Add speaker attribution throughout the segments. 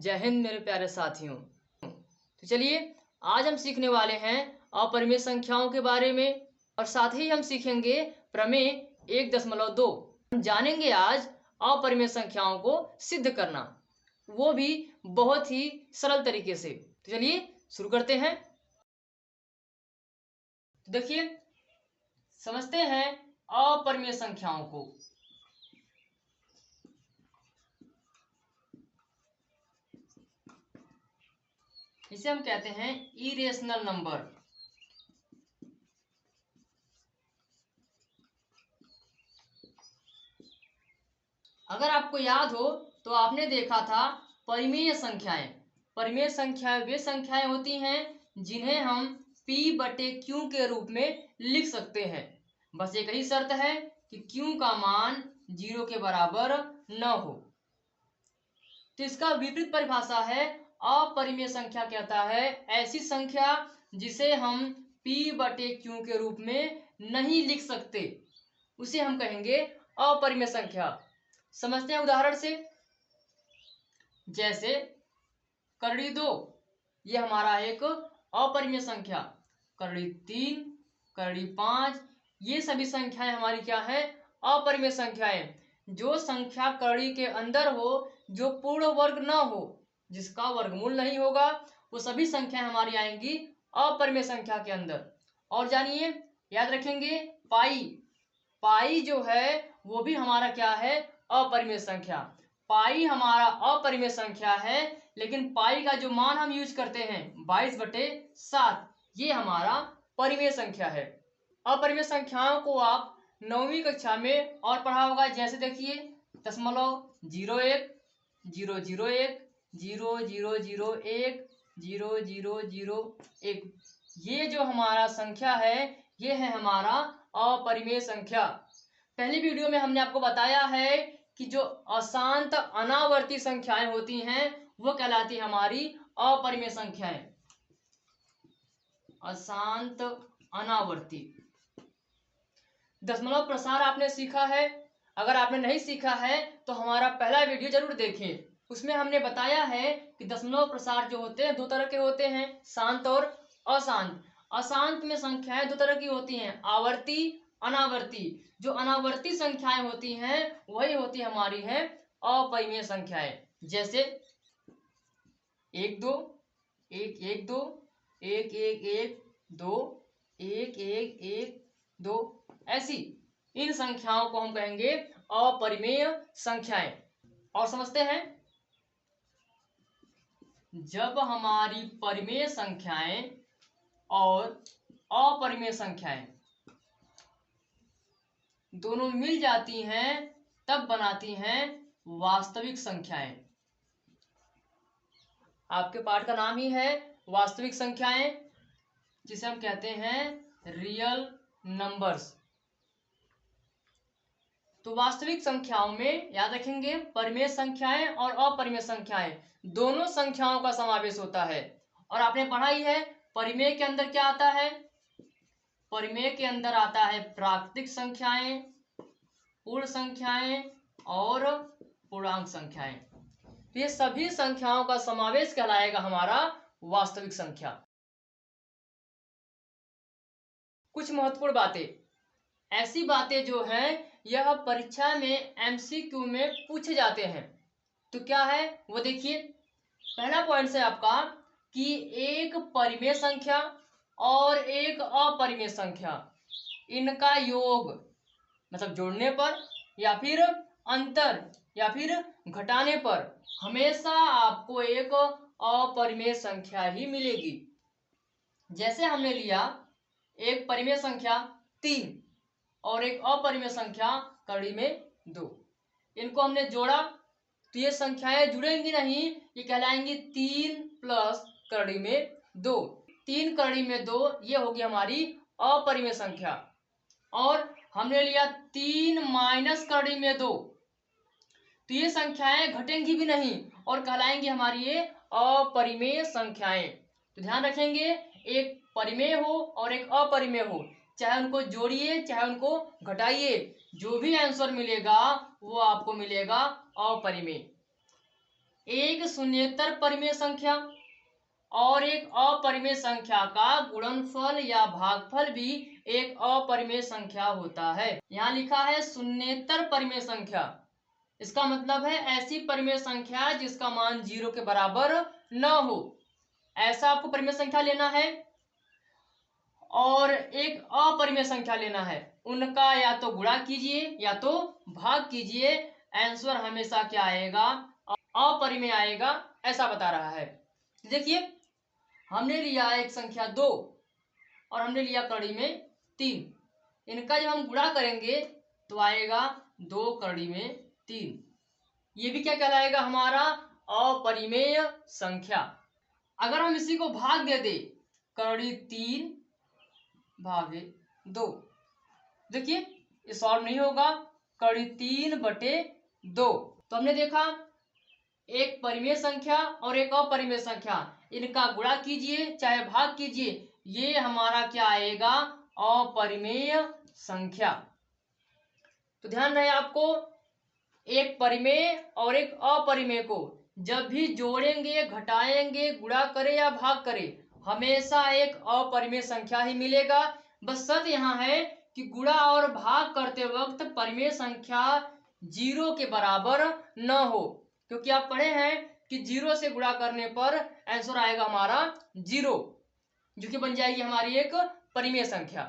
Speaker 1: जय हिंद मेरे प्यारे साथियों। तो चलिए आज हम सीखने वाले हैं अपरिमेय संख्याओं के बारे में और साथ ही हम सीखेंगे प्रमेय 1.2। हम जानेंगे आज अपरिमेय संख्याओं को सिद्ध करना, वो भी बहुत ही सरल तरीके से। तो चलिए शुरू करते हैं। तो देखिए समझते हैं अपरिमेय संख्याओं को। इसे हम कहते हैं इरेशनल नंबर। अगर आपको याद हो तो आपने देखा था परिमेय संख्याएं। परिमेय संख्याएं वे संख्याएं होती हैं जिन्हें हम P/Q के रूप में लिख सकते हैं। बस एक ही शर्त है कि Q का मान 0 के बराबर न हो। तो इसका विपरीत परिभाषा है अपरिमेय संख्या। कहता है ऐसी संख्या जिसे हम P/Q के रूप में नहीं लिख सकते, उसे हम कहेंगे अपरिमेय संख्या। समझते हैं उदाहरण से। जैसे करड़ी 2 ये हमारा एक अपरिमेय संख्या, करड़ी 3, करड़ी 5 ये सभी संख्याएं हमारी क्या है? अपरिमेय संख्याएं। जो संख्या करड़ी के अंदर हो, जो पूर्ण वर्ग न हो, जिसका वर्गमूल नहीं होगा, वो सभी संख्याएं हमारी आएंगी अपरिमेय संख्या के अंदर। और जानिए, याद रखेंगे पाई। पाई जो है वो भी हमारा क्या है? अपरिमेय संख्या। पाई हमारा अपरिमेय संख्या है, लेकिन पाई का जो मान हम यूज करते हैं 22/7, ये हमारा परिमेय संख्या है। अपरिमेय संख्याओं को आप 9वीं कक्षा में और पढ़ा होगा। जैसे देखिए 0.01, 0.01, 0.001, 0.001, ये जो हमारा संख्या है ये है हमारा अपरिमेय संख्या। पहली वीडियो में हमने आपको बताया है कि जो अशांत अनावर्ती संख्याएं होती हैं वो कहलाती हमारी अपरिमेय संख्याएं। अशांत अनावर्ती। दशमलव प्रसार आपने सीखा है? अगर आपने नहीं सीखा है तो हमारा पहला वीडियो जरूर देखें। उसमें हमने बताया है कि दशमलव प्रसार जो होते हैं 2 तरह के होते हैं, शांत और अशांत। अशांत में संख्याएं 2 तरह की होती हैं, आवर्ती, अनावर्ती। जो अनावर्ती संख्याएं होती हैं वही होती हमारी है अपरिमेय संख्याएं। जैसे 1 2, 1 1 2, 1 1 1 2, 1 1 1 2, ऐसी इन संख्याओं को हम कहेंगे अपरिमेय संख्याएं। और समझते हैं, जब हमारी परिमेय संख्याएं और अपरिमेय संख्याएं दोनों मिल जाती हैं तब बनाती हैं वास्तविक संख्याएं। आपके पाठ का नाम ही है वास्तविक संख्याएं, जिसे हम कहते हैं रियल नंबर्स। तो वास्तविक संख्याओं में याद रखेंगे परिमेय संख्याएं और अपरिमेय संख्याएं दोनों संख्याओं का समावेश होता है। और आपने पढ़ा ही है परिमेय के अंदर क्या आता है? परिमेय के अंदर आता है प्राकृतिक संख्याएं, पूर्ण संख्याएं और पूर्णांक संख्याएं। तो ये सभी संख्याओं का समावेश कहलाएगा हमारा वास्तविक संख्या। कुछ महत्वपूर्ण बातें, ऐसी बातें जो हैं यह परीक्षा में MCQ में पूछे जाते हैं। तो क्या है वो देखिए। पहला पॉइंट है आपका कि एक परिमेय संख्या और एक अपरिमेय संख्या, इनका योग मतलब जोड़ने पर या फिर अंतर या फिर घटाने पर हमेशा आपको एक अपरिमेय संख्या ही मिलेगी। जैसे हमने लिया एक परिमेय संख्या 3 और एक अपरिमेय संख्या कड़ी में 2, इनको हमने जोड़ा तो ये संख्याएं जुड़ेंगी नहीं, ये कहलाएंगी 3 प्लस कड़ी में 2। 3 कड़ी में 2 ये होगी हमारी अपरिमेय संख्या। और हमने लिया 3 माइनस कड़ी में 2, तो ये संख्याएं घटेंगी भी नहीं और कहलाएंगी हमारी ये अपरिमेय संख्याएं। तो ध्यान रखेंगे, एक परिमेय हो और एक अपरिमेय हो, चाहे उनको जोड़िए चाहे उनको घटाइए, जो भी आंसर मिलेगा वो आपको मिलेगा अपरिमेय। एक शून्येतर परिमेय संख्या और एक अपरिमेय संख्या का गुणनफल या भागफल भी एक अपरिमेय संख्या होता है। यहाँ लिखा है शून्येतर परिमेय संख्या, इसका मतलब है ऐसी परिमेय संख्या जिसका मान 0 के बराबर न हो, ऐसा आपको परिमेय संख्या लेना है। और एक अपरिमेय संख्या लेना है, उनका या तो गुणा कीजिए या तो भाग कीजिए, आंसर हमेशा क्या आएगा, अपरिमेय आएगा, ऐसा बता रहा है। देखिए हमने लिया एक संख्या 2 और हमने लिया कड़ी में 3, इनका जब हम गुणा करेंगे तो आएगा 2 कड़ी में 3, ये भी क्या कहलाएगा, हमारा अपरिमेय संख्या। अगर हम इसी को भाग दे दे, कड़ी 3 भागे 2, देखिए ये सॉल्व नहीं होगा, कड़ी 3/2। तो हमने देखा एक परिमेय संख्या और एक अपरिमेय संख्या, इनका गुणा कीजिए चाहे भाग कीजिए, ये हमारा क्या आएगा, अपरिमेय संख्या। तो ध्यान रहे आपको, एक परिमेय और एक अपरिमेय को जब भी जोड़ेंगे, घटाएंगे, गुणा करें या भाग करें, हमेशा एक अपरिमेय संख्या ही मिलेगा। बस शर्त यहाँ है कि गुणा और भाग करते वक्त परिमेय संख्या 0 के बराबर न हो, क्योंकि आप पढ़े हैं कि 0 से गुणा करने पर आंसर आएगा हमारा 0, जो कि बन जाएगी हमारी एक परिमेय संख्या।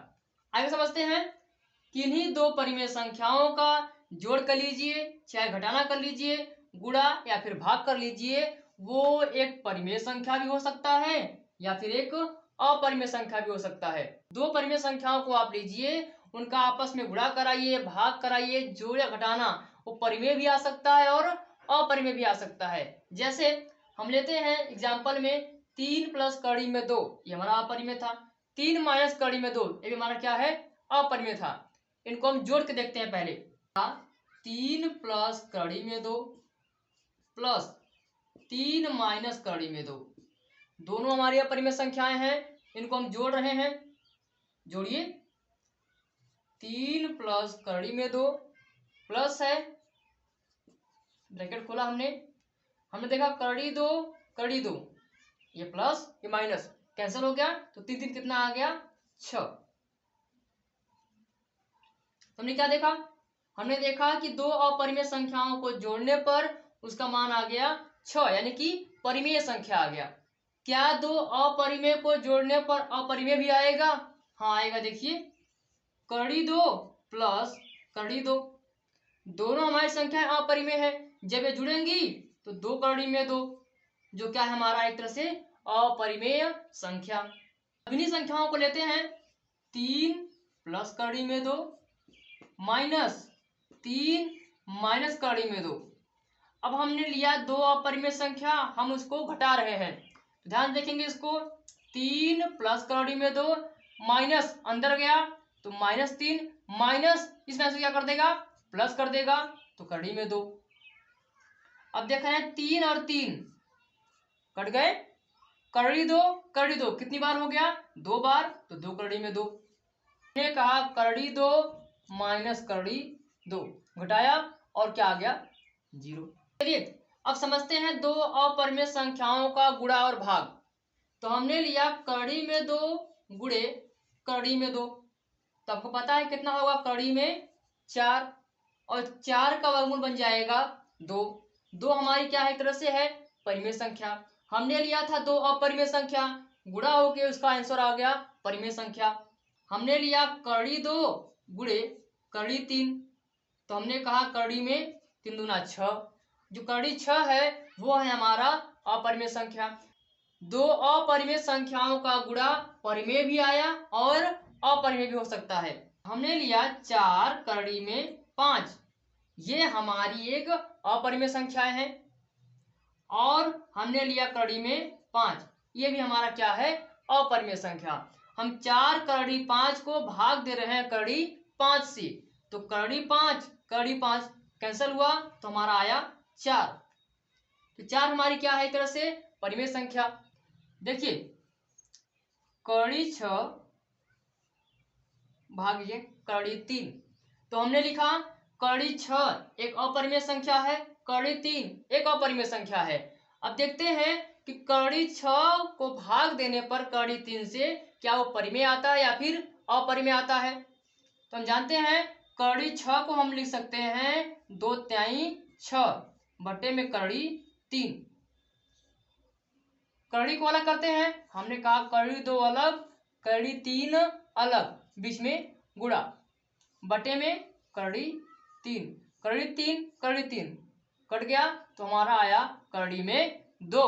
Speaker 1: आगे समझते हैं कि इन्हीं दो परिमेय संख्याओं का जोड़ कर लीजिए चाहे घटाना कर लीजिए, गुणा या फिर भाग कर लीजिए, वो एक परिमेय संख्या भी हो सकता है या फिर एक अपरिमेय संख्या भी हो सकता है। दो परिमेय संख्याओं को आप लीजिए, उनका आपस में गुणा कराइए, भाग कराइए, जोड़ या घटाना, वो परिमेय भी आ सकता है और अपरिमेय भी आ सकता है। जैसे हम लेते हैं एग्जाम्पल में 3 प्लस कड़ी में 2, ये हमारा अपरिमेय था। 3 माइनस कड़ी में 2, ये भी हमारा क्या है, अपरिमेय था। इनको हम जोड़ के देखते हैं पहले। 3 प्लस कड़ी में 2 प्लस 3 माइनस कड़ी में 2, दोनों हमारी अपरिमेय संख्याएं हैं, इनको हम जोड़ रहे हैं। जोड़िए, 3 प्लस कड़ी में 2 प्लस है, ब्रैकेट खोला हमने देखा कड़ी 2, ये प्लस ये माइनस कैंसिल हो गया, तो 3 3 कितना आ गया, 6। हमने क्या देखा, हमने देखा कि दो अपरिमेय संख्याओं को जोड़ने पर उसका मान आ गया 6, यानी कि परिमेय संख्या आ गया। क्या दो अपरिमेय को जोड़ने पर अपरिमेय भी आएगा, हाँ आएगा। देखिए कड़ी 2 प्लस कड़ी 2, दोनों हमारी संख्याएं अपरिमेय है, जब ये जुड़ेंगी तो 2 कड़ी में 2, जो क्या है हमारा एक तरह से अपरिमेय संख्या। अब इन्हीं संख्याओं को लेते हैं, 3 प्लस कड़ी में 2 माइनस 3 माइनस कड़ी में 2। अब हमने लिया दो अपरिमेय संख्या, हम उसको घटा रहे हैं, ध्यान देखेंगे इसको, 3 प्लस कड़ी में 2 माइनस अंदर गया तो -3, माइनस इसमें से क्या कर देगा, प्लस कर देगा, तो कड़ी में 2। अब देख रहे हैं 3 और 3 कट गए, कड़ी 2 कितनी बार हो गया, 2 बार, तो 2 कड़ी में 2। हमने कहा कड़ी 2 माइनस कड़ी 2, घटाया और क्या आ गया, 0। चलिए अब समझते हैं दो अपरिमेय संख्याओं का गुणा और भाग। तो हमने लिया कड़ी में 2 गुणे कड़ी में 2, तो आपको पता है कितना होगा, कड़ी में 4 और 4 का वर्गमूल बन जाएगा 2। 2 हमारी क्या है, एक तरह से है परिमेय संख्या। हमने लिया था दो अपरिमेय संख्या, गुणा होके उसका आंसर आ गया परिमेय संख्या। हमने लिया कड़ी 2 गुणे कड़ी 3, तो हमने कहा कड़ी में 3 दूना 6, जो कड़ी 6 है वो है हमारा अपरिमेय संख्या। दो अपरिमेय संख्याओं का गुणा परिमेय भी आया और अपरिमेय भी हो सकता है। हमने लिया 4 कड़ी में 5, ये हमारी एक अपरिमेय संख्या है, और हमने लिया कड़ी में 5, ये भी हमारा क्या है, अपरिमेय संख्या। हम 4 कड़ी 5 को भाग दे रहे हैं कड़ी 5 से, तो कड़ी 5 कैंसिल हुआ तो हमारा आया 4। तो 4 हमारी क्या है, एक तरह से परिमेय संख्या। देखिए कड़ी 6 भागिए कड़ी 3, तो हमने लिखा कड़ी 6 एक अपरिमेय संख्या है, कड़ी 3 एक अपरिमेय संख्या है। अब देखते हैं कि कड़ी 6 को भाग देने पर कड़ी 3 से क्या वो परिमेय आता है या फिर अपरिमेय आता है। तो हम जानते हैं कड़ी 6 को हम लिख सकते हैं 2/6 बटे में कड़ी 3। कड़ी को अलग करते हैं, हमने कहा कड़ी 2 अलग, कड़ी 3 अलग, बीच में गुणा, बटे में कड़ी 3, कड़ी 3 कट गया तो हमारा आया कड़ी में 2।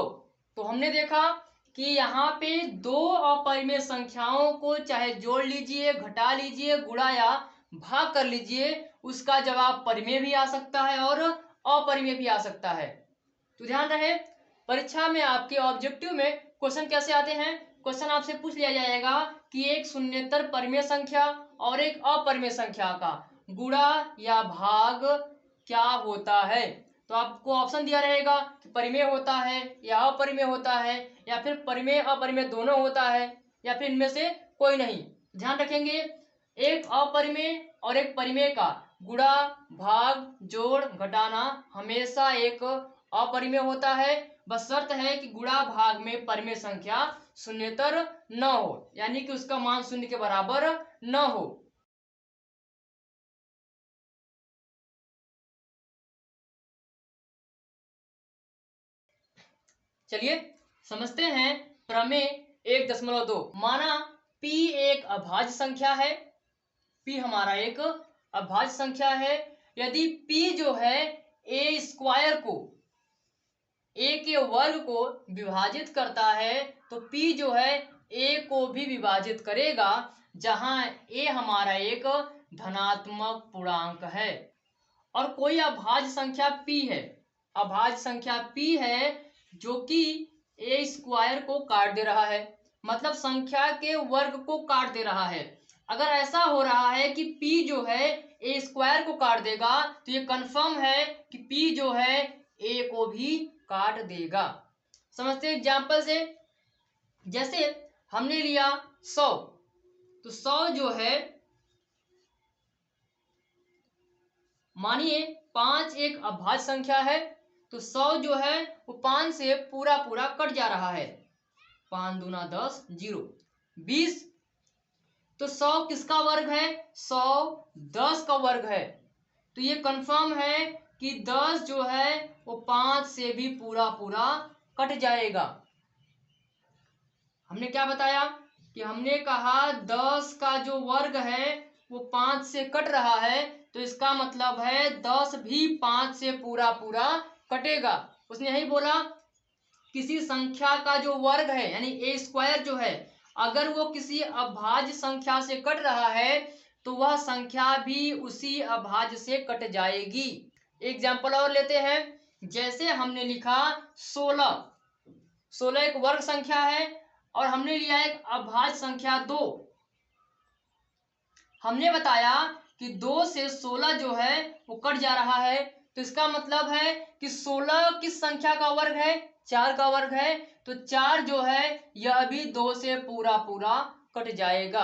Speaker 1: तो हमने देखा कि यहाँ पे दो अपरिमेय संख्याओं को चाहे जोड़ लीजिए, घटा लीजिए, गुणा या भाग कर लीजिए, उसका जवाब परिमेय भी आ सकता है और अपरिमेय भी आ सकता है। तो ध्यान रहे, परीक्षा में आपके ऑब्जेक्टिव में क्वेश्चन कैसे आते हैं। क्वेश्चन आपसे पूछ लिया जाएगा कि एक शून्येतर परिमेय संख्या और एक अपरिमेय संख्या का गुणा या भाग क्या होता है। तो आपको ऑप्शन दिया रहेगा कि परिमेय होता है या अपरिमेय होता है या फिर परिमेय अपरिमेय दोनों होता है या फिर इनमें से कोई नहीं। ध्यान रखेंगे, एक अपरिमेय और एक परिमेय का गुणा भाग जोड़ घटाना हमेशा एक अपरिमेय होता है। बस शर्त है कि गुणा भाग में परिमेय संख्या शून्येतर न हो, यानी कि उसका मान शून्य के बराबर न हो। चलिए समझते हैं प्रमेय 1.2। माना p एक अभाज्य संख्या है, p हमारा एक अभाज्य संख्या है। यदि p जो है a स्क्वायर को, a के वर्ग को विभाजित करता है तो p जो है a को भी विभाजित करेगा, जहां a हमारा एक धनात्मक पूर्णांक है। और कोई अभाज्य संख्या p है, अभाज्य संख्या p है जो कि a स्क्वायर को काट दे रहा है, मतलब संख्या के वर्ग को काट दे रहा है। अगर ऐसा हो रहा है कि p जो है a स्क्वायर को काट देगा तो ये कंफर्म है कि p जो है a को भी काट देगा। समझते हैं एग्जाम्पल से, जैसे हमने लिया 100, तो 100 जो है, मानिए 5 एक अभाज्य संख्या है, तो 100 जो है वो 5 से पूरा पूरा कट जा रहा है, 5 दूना 10, 0, 20। तो 100 किसका वर्ग है, 100 10 का वर्ग है। तो ये कंफर्म है कि 10 जो है वो 5 से भी पूरा पूरा कट जाएगा। हमने क्या बताया कि हमने कहा 10 का जो वर्ग है वो 5 से कट रहा है, तो इसका मतलब है 10 भी 5 से पूरा पूरा कटेगा। उसने यही बोला किसी संख्या का जो वर्ग है यानी a स्क्वायर जो है, अगर वो किसी अभाज्य संख्या से कट रहा है तो वह संख्या भी उसी अभाज्य से कट जाएगी। एग्जाम्पल और लेते हैं, जैसे हमने लिखा 16 एक वर्ग संख्या है और हमने लिया एक अभाज्य संख्या 2। हमने बताया कि 2 से 16 जो है वो कट जा रहा है, तो इसका मतलब है कि 16 किस संख्या का वर्ग है, 4 का वर्ग है, तो 4 जो है यह भी 2 से पूरा पूरा कट जाएगा।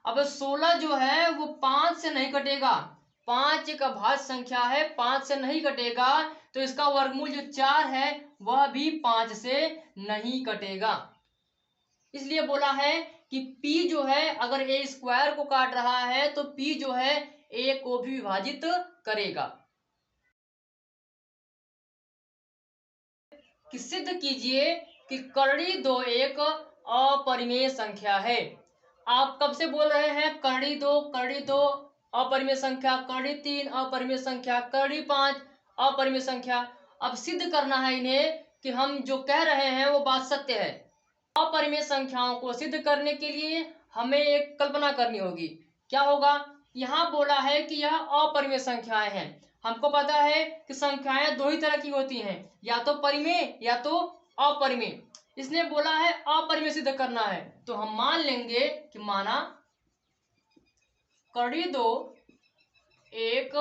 Speaker 1: अब 16 जो है वो 5 से नहीं कटेगा, 5 एक अभाज्य संख्या है, 5 से नहीं कटेगा, तो इसका वर्गमूल जो 4 है वह भी 5 से नहीं कटेगा। इसलिए बोला है कि p जो है अगर a स्क्वायर को काट रहा है तो p जो है a को भी विभाजित करेगा। कि सिद्ध कीजिए कि कड़ी 2 एक अपरिमेय संख्या है। आप कब से बोल रहे हैं कड़ी 2 अपरिमेय संख्या, कड़ी 3 अपरिमेय संख्या, कड़ी 5 अपरिमेय संख्या। अब सिद्ध करना है इन्हें कि हम जो कह रहे हैं वो बात सत्य है। अपरिमेय संख्याओं को सिद्ध करने के लिए हमें एक कल्पना करनी होगी। क्या होगा, यहाँ बोला है कि यह अपरिमेय संख्याएं हैं। हमको पता है कि संख्याएं दो ही तरह की होती हैं, या तो परिमेय या तो अपरिमेय। इसने बोला है अपरिमेय सिद्ध करना है, तो हम मान लेंगे कि माना कड़ी 2 एक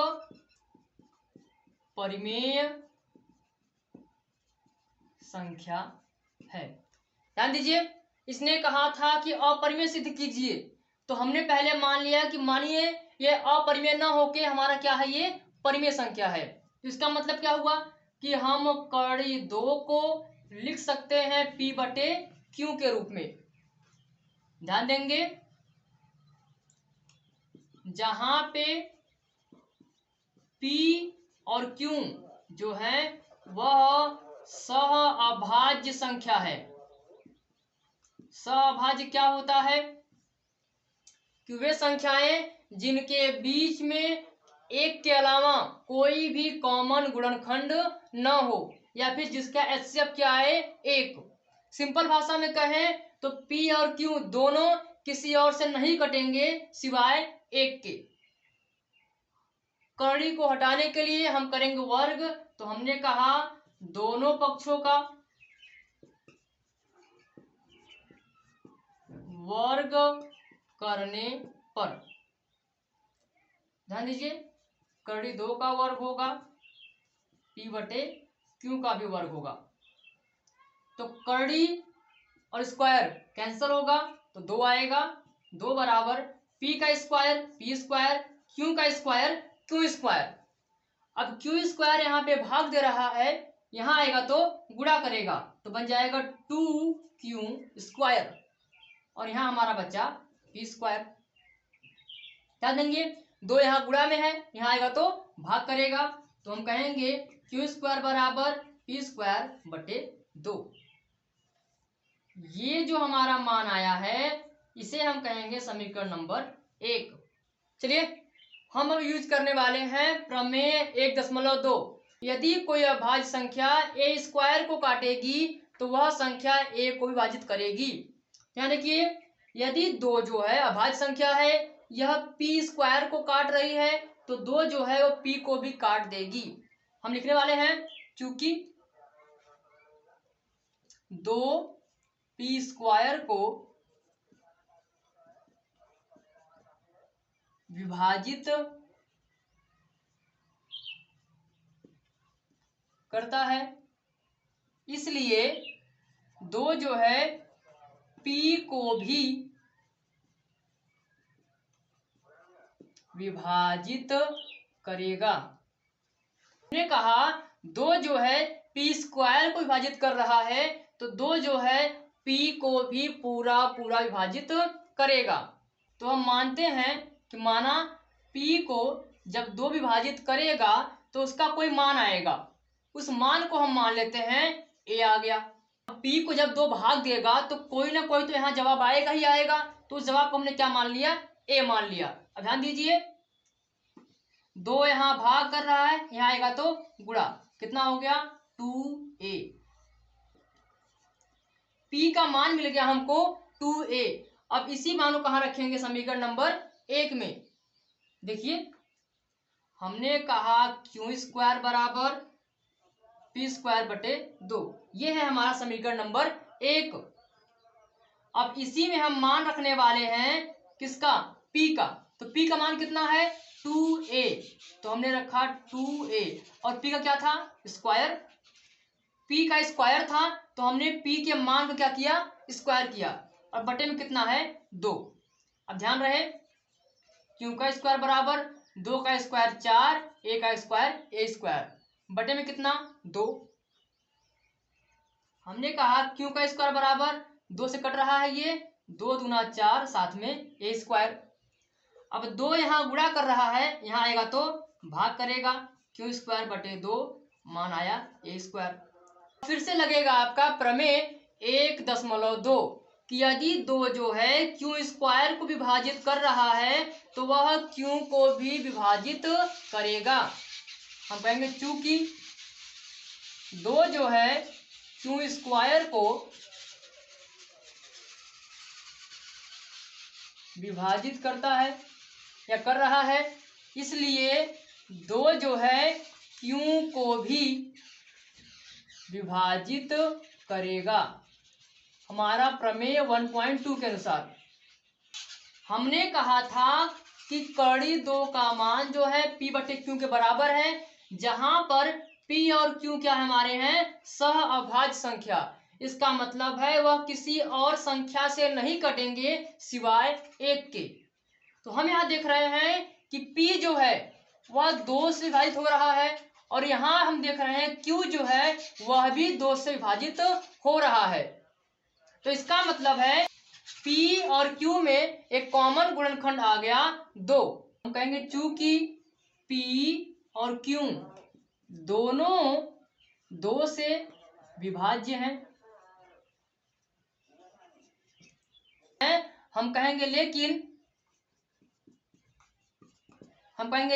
Speaker 1: परिमेय संख्या है। ध्यान दीजिए, इसने कहा था कि अपरिमेय सिद्ध कीजिए, तो हमने पहले मान लिया कि मानिए ये अपरिमेय ना होके हमारा क्या है, ये परिमेय संख्या है। इसका मतलब क्या हुआ कि हम कड़ी 2 को लिख सकते हैं P बटे Q के रूप में। ध्यान देंगे, जहां पे P और Q जो है वह सहअभाज्य संख्या है। सहअभाज्य क्या होता है कि वे संख्याएं जिनके बीच में एक के अलावा कोई भी कॉमन गुणनखंड न हो, या फिर जिसका HCF क्या है, 1। सिंपल भाषा में कहें तो P और Q दोनों किसी और से नहीं कटेंगे सिवाय 1 के। कड़ी को हटाने के लिए हम करेंगे वर्ग, तो हमने कहा दोनों पक्षों का वर्ग करने पर, ध्यान दीजिए, कड़ी 2 का वर्ग होगा, P बटे Q का भी वर्ग होगा। तो कड़ी और स्क्वायर कैंसिल होगा तो 2 आएगा, 2 बराबर P का स्क्वायर P स्क्वायर, Q का स्क्वायर Q स्क्वायर। अब Q स्क्वायर यहाँ पे भाग दे रहा है, यहाँ आएगा तो गुणा करेगा, तो बन जाएगा 2Q स्क्वायर, और यहाँ हमारा बच्चा P स्क्वायर। क्या देंगे, 2 यहाँ गुणा में है, यहाँ आएगा तो भाग करेगा, तो हम कहेंगे Q स्क्वायर बराबर P स्क्वायर बटे 2। ये जो हमारा मान आया है इसे हम कहेंगे समीकरण नंबर 1। चलिए हम अब यूज करने वाले हैं प्रमेय 1.2। यदि कोई अभाज्य संख्या a स्क्वायर को काटेगी तो वह संख्या a को विभाजित करेगी। ध्यान रखिए, यदि 2 जो है अभाज्य संख्या है, यह p स्क्वायर को काट रही है, तो 2 जो है वो p को भी काट देगी। हम लिखने वाले हैं चूंकि 2p स्क्वायर को विभाजित करता है, इसलिए 2 जो है P को भी विभाजित करेगा। हमने कहा 2 जो है P स्क्वायर को विभाजित कर रहा है, तो 2 जो है P को भी पूरा पूरा विभाजित करेगा। तो हम मानते हैं कि माना P को जब 2 विभाजित करेगा तो उसका कोई मान आएगा, उस मान को हम मान लेते हैं A आ गया। P को जब 2 भाग देगा तो कोई ना कोई तो यहाँ जवाब आएगा ही आएगा, तो उस जवाब को हमने क्या मान लिया, A मान लिया। अब ध्यान दीजिए, 2 यहाँ भाग कर रहा है, यहाँ आएगा तो गुणा, कितना हो गया 2A। P का मान मिल गया हमको 2A। अब इसी मान को कहाँ रखेंगे, समीकरण नंबर 1 में। देखिए हमने कहा Q स्क्वायर बराबर P स्क्वायर बटे 2, ये है हमारा समीकरण नंबर 1। अब इसी में हम मान रखने वाले हैं किसका, P का। तो P का मान कितना है 2A, तो हमने रखा 2A, और P का क्या था, स्क्वायर। P का स्क्वायर था तो हमने P के मान को क्या किया, स्क्वायर किया, और बटे में कितना है 2। अब ध्यान रहे Q का स्क्वायर बराबर 2 का स्क्वायर 4, A का स्क्वायर A स्क्वायर, बटे में कितना 2। हमने कहा Q का स्क्वायर बराबर 2 से कट रहा है, ये 2 दूना 4, साथ में A स्क्वायर। अब 2 यहाँ गुणा कर रहा है, यहाँ आएगा तो भाग करेगा, Q स्क्वायर बटे 2, मान आया A स्क्वायर। फिर से लगेगा आपका प्रमेय 1.2 कि यदि 2 जो है Q स्क्वायर को विभाजित कर रहा है तो वह Q को भी विभाजित करेगा। हम कहेंगे चूंकि 2 जो है Q स्क्वायर को विभाजित करता है या कर रहा है, इसलिए 2 जो है Q को भी विभाजित करेगा। हमारा प्रमेय 1.2 के अनुसार हमने कहा था कि कड़ी 2 का मान जो है P बटे Q के बराबर है, जहां पर P और Q क्या हमारे हैं, सहअभाज्य संख्या। इसका मतलब है वह किसी और संख्या से नहीं कटेंगे सिवाय 1 के। तो हम यहाँ देख रहे हैं कि P जो है वह 2 से विभाजित हो रहा है और यहाँ हम देख रहे हैं Q जो है वह भी 2 से विभाजित हो रहा है। तो इसका मतलब है P और Q में एक कॉमन गुणनखंड आ गया 2। हम कहेंगे चूंकि P और Q दोनों 2 से विभाज्य हैं, हम कहेंगे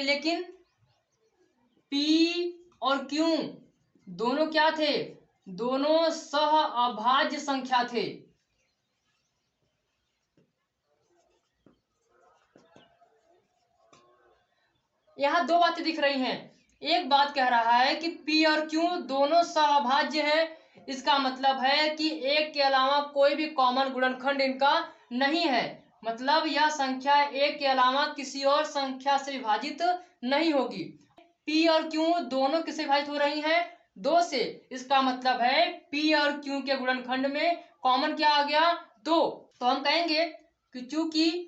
Speaker 1: लेकिन P और Q दोनों क्या थे? दोनों सह अभाज्य संख्या थे। यहाँ 2 बातें दिख रही हैं। एक बात कह रहा है कि P और Q दोनों सहअभाज्य है, इसका मतलब है कि एक के अलावा कोई भी कॉमन गुणनखंड इनका नहीं है। मतलब यह संख्या एक के अलावा किसी और संख्या से विभाजित नहीं होगी। P और Q दोनों किससे विभाजित हो रही हैं? 2 से। इसका मतलब है P और Q के गुणनखंड में कॉमन क्या आ गया? 2। तो हम कहेंगे कि चूंकि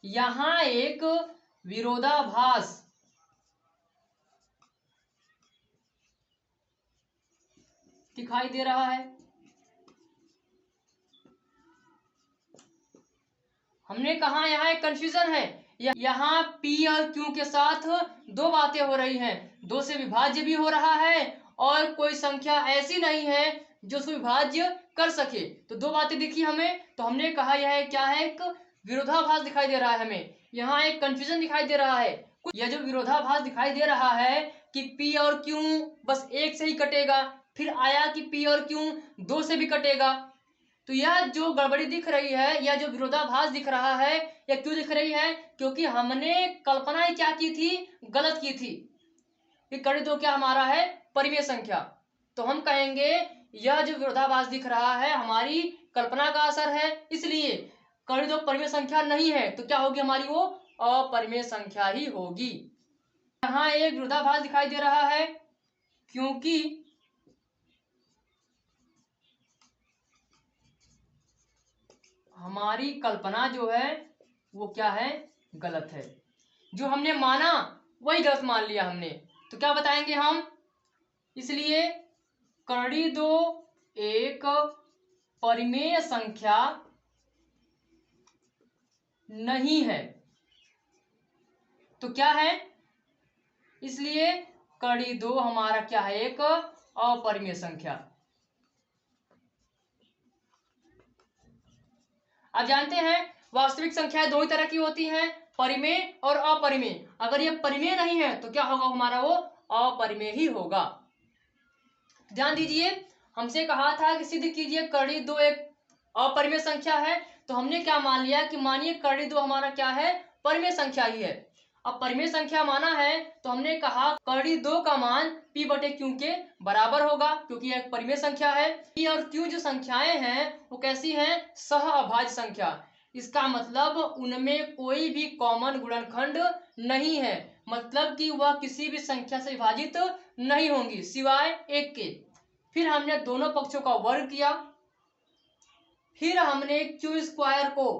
Speaker 1: यहाँ एक विरोधाभास दिखाई दे रहा है, हमने कहा यहाँ एक कंफ्यूजन है। यहाँ P और Q के साथ 2 बातें हो रही हैं, 2 से विभाज्य भी हो रहा है और कोई संख्या ऐसी नहीं है जो उसको विभाज्य कर सके। तो 2 बातें दिखी हमें, तो हमने कहा यह क्या है? एक विरोधाभास दिखाई दे रहा है हमें, यहाँ एक कंफ्यूजन दिखाई दे रहा है। यह जो विरोधाभास दिखाई दे रहा है कि P और Q बस 1 से ही कटेगा, फिर आया कि P और Q 2 से भी कटेगा। तो यह जो गड़बड़ी दिख रही है, यह जो विरोधाभास दिख रहा है, यह क्यों दिख रही है? क्योंकि हमने कल्पना ही क्या की थी? गलत की थी कि कड़ी 2 क्या हमारा है? परिमेय संख्या। तो हम कहेंगे यह जो विरोधाभास दिख रहा है हमारी कल्पना का असर है, इसलिए कड़ी 2 परिमेय संख्या नहीं है। तो क्या होगी हमारी? वो अपरिमेय संख्या ही होगी। यहाँ एक विरोधाभास दिखाई दे रहा है क्योंकि हमारी कल्पना जो है वो क्या है? गलत है। जो हमने माना वही गलत मान लिया हमने। तो क्या बताएंगे हम? इसलिए कड़ी 2 एक परिमेय संख्या नहीं है। तो क्या है? इसलिए कड़ी 2 हमारा क्या है? एक अपरिमेय संख्या। आप जानते हैं वास्तविक संख्याएं 2 ही तरह की होती हैं, परिमेय और अपरिमेय। अगर ये परिमेय नहीं है तो क्या होगा हमारा? वो अपरिमेय ही होगा। ध्यान दीजिए, हमसे कहा था कि सिद्ध कीजिए कड़ी 2 एक अपरिमेय संख्या है। तो हमने क्या मान लिया कि मानिए कड़ी 2 हमारा क्या है? परिमेय संख्या ही है। अब परिमेय संख्या माना है तो हमने कहा कड़ी 2 का मान P बटे Q के बराबर होगा, क्योंकि यह एक परिमेय संख्या है। P और Q जो संख्याएं हैं वो कैसी हैं? सहअभाज्य संख्या। इसका मतलब उनमें कोई भी कॉमन गुणनखंड नहीं है, मतलब कि वह किसी भी संख्या से विभाजित नहीं होंगी सिवाय एक के। फिर हमने दोनों पक्षों का वर्ग किया, फिर हमने Q स्क्वायर को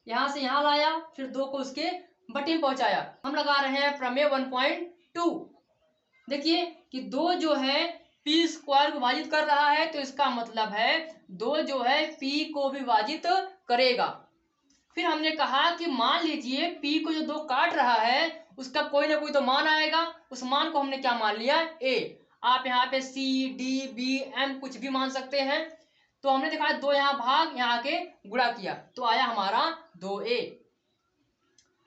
Speaker 1: यहां से यहां लाया, फिर 2 को उसके बटे में पहुंचाया। हम लगा रहे हैं प्रमेय 1.2। देखिए कि 2 जो है P स्क्वायर को विभाजित कर रहा है, तो इसका मतलब है 2 जो है P को भी विभाजित करेगा। फिर हमने कहा कि मान लीजिए P को जो 2 काट रहा है उसका कोई ना कोई तो मान आएगा, उस मान को हमने क्या मान लिया? A। आप यहाँ पे C, D, B, M कुछ भी मान सकते हैं। तो हमने देखा 2 यहाँ भाग यहाँ आके गुणा किया तो आया हमारा 2A।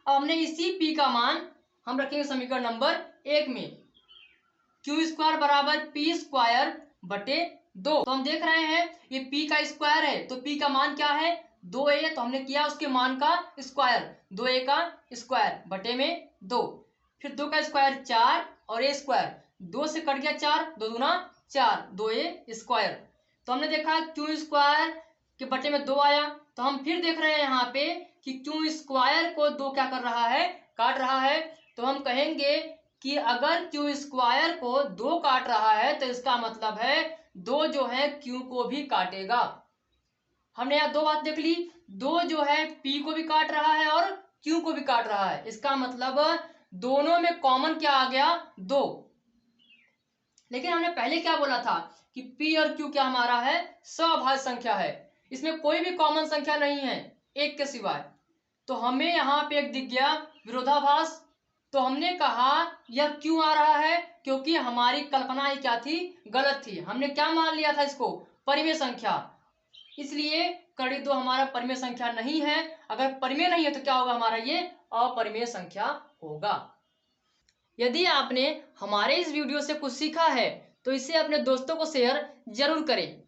Speaker 1: अब हमने इसी P का मान हम रखेंगे समीकरण नंबर 1 में, Q स्क्वायर बराबर P स्क्वायर बटे 2। तो हम देख रहे हैं ये P का स्क्वायर है, तो P का मान क्या है? 2A। तो हमने किया उसके मान का स्क्वायर, 2A का स्क्वायर बटे में 2। फिर 2 का स्क्वायर 4 और A स्क्वायर, 2 से कट गया 4, 2 दूना 4, 2A स्क्वायर। तो हमने देखा Q स्क्वायर के बटे में 2 आया। तो हम फिर देख रहे हैं यहाँ पे कि Q स्क्वायर को 2 क्या कर रहा है? काट रहा है। तो हम कहेंगे कि अगर Q स्क्वायर को 2 काट रहा है तो इसका मतलब है 2 जो है Q को भी काटेगा। हमने यहाँ 2 बात देख ली, 2 जो है P को भी काट रहा है और Q को भी काट रहा है। इसका मतलब दोनों में कॉमन क्या आ गया, 2। लेकिन हमने पहले क्या बोला था कि P और Q क्या हमारा है, सभाज्य संख्या है, इसमें कोई भी कॉमन संख्या नहीं है एक के सिवाय। तो हमें यहाँ पे एक दिख गया विरोधाभास। तो हमने कहा यह क्यों आ रहा है, क्योंकि हमारी कल्पना ही क्या थी, गलत थी। हमने क्या मान लिया था इसको, परिमेय संख्या। इसलिए कड़ी 2 हमारा परिमेय संख्या नहीं है। अगर परिमेय नहीं है तो क्या होगा हमारा, ये अपरिमेय संख्या होगा। यदि आपने हमारे इस वीडियो से कुछ सीखा है तो इसे अपने दोस्तों को शेयर जरूर करें।